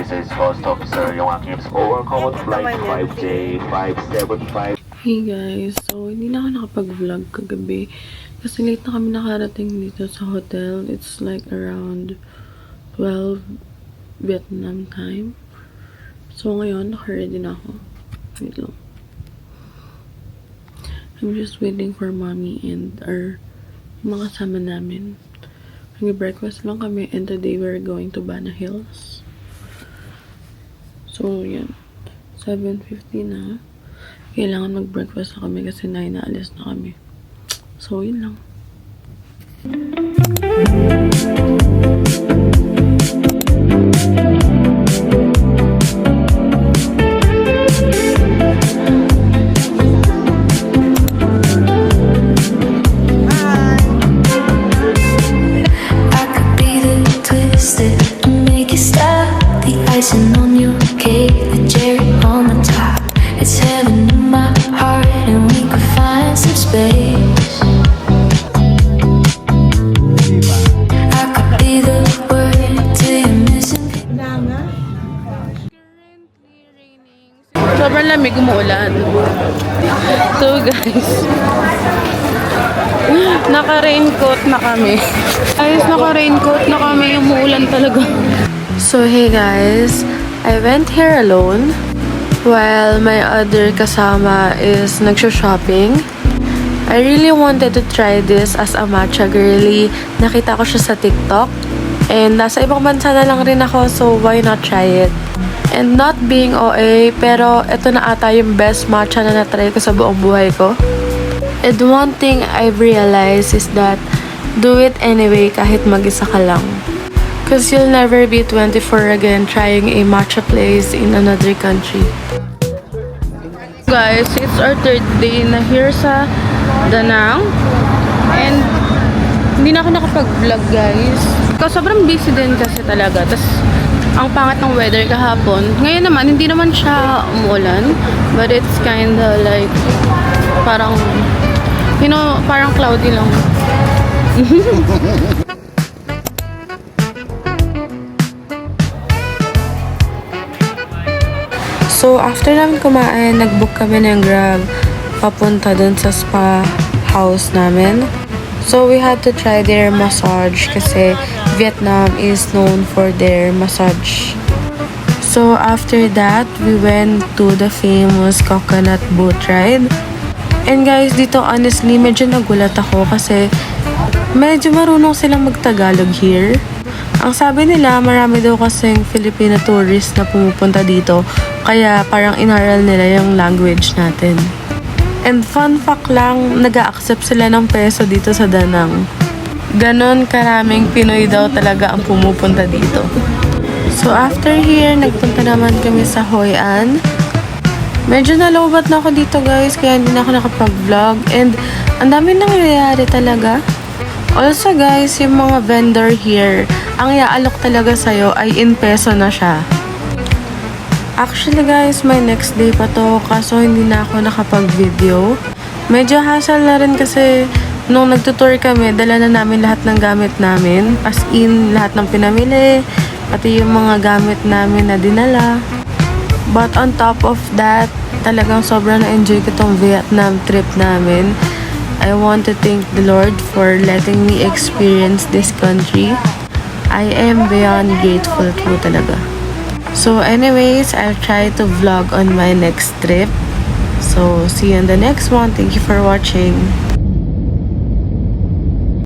This is Host Officer yung aking over common flight 5J575. Hey guys, so hindi na ako nakapag-vlog kagabi kasi late na kami nakarating dito sa hotel. It's like around 12 Vietnam time. So ngayon, naka-ready na ako. Wait lang. I'm just waiting for mommy and our mga kasama namin. Nag-breakfast lang kami and today we're going to Bana Hills. So, yan. 7:50 na. Kailangan mag-breakfast na kami kasi 9 na alis na kami. So, yun lang. Icing on your cake, the cherry on the top. It's heaven in my heart, and we could find some space. I could be the word to your missing. Sobrang lamig, umuulan. So guys, naka-raincoat na kami. Guys, naka-raincoat na kami. Umuulan talaga. So hey guys, I went here alone while my other kasama is nagsho-shopping. I really wanted to try this as a matcha girly. Nakita ko siya sa TikTok. And nasa ibang bansa na lang rin ako, so why not try it? And not being OA, pero ito na ata yung best matcha na na-try ko sa buong buhay ko. And one thing I've realized is that do it anyway kahit mag-isa ka lang. Because you'll never be 24 again trying a matcha place in another country. Guys, it's our third day na here sa Da Nang. And hindi na ako nakapag-vlog guys. Kasi sobrang busy din kasi talaga. Tapos ang pangit ng weather kahapon. Ngayon naman, hindi naman siya umuulan. But it's kinda like parang, you know, parang cloudy lang. So, after namin kumain, nag-book kami ng Grab papunta dun sa spa house namin. So, we had to try their massage kasi Vietnam is known for their massage. So, after that, we went to the famous coconut boat ride. And guys, dito honestly, medyo nagulat ako kasi medyo marunong silang mag-Tagalog here. Ang sabi nila, marami daw kasing Filipino tourists na pumupunta dito. Kaya parang inaral nila yung language natin. And fun fact lang, nag-a-accept sila ng peso dito sa Da Nang. Ganon karaming Pinoy daw talaga ang pumupunta dito. So after here, nagpunta naman kami sa Hoi An. Medyo nalobat na ako dito guys, kaya hindi na ako nakapag-vlog. And ang dami nangyayari talaga. Also guys, yung mga vendor here, ang iaalok talaga sa'yo ay in peso na siya. Actually guys, my next day pa to, kaso hindi na ako nakapag-video. Medyo hassle na rin kasi nung nagtutour kami, dala na namin lahat ng gamit namin. As in, lahat ng pinamili, pati yung mga gamit namin na dinala. But on top of that, talagang sobrang na-enjoy ko tong Vietnam trip namin. I want to thank the Lord for letting me experience this country. I am beyond grateful po talaga. So anyways, I'll try to vlog on my next trip. So see you in the next one. Thank you for watching.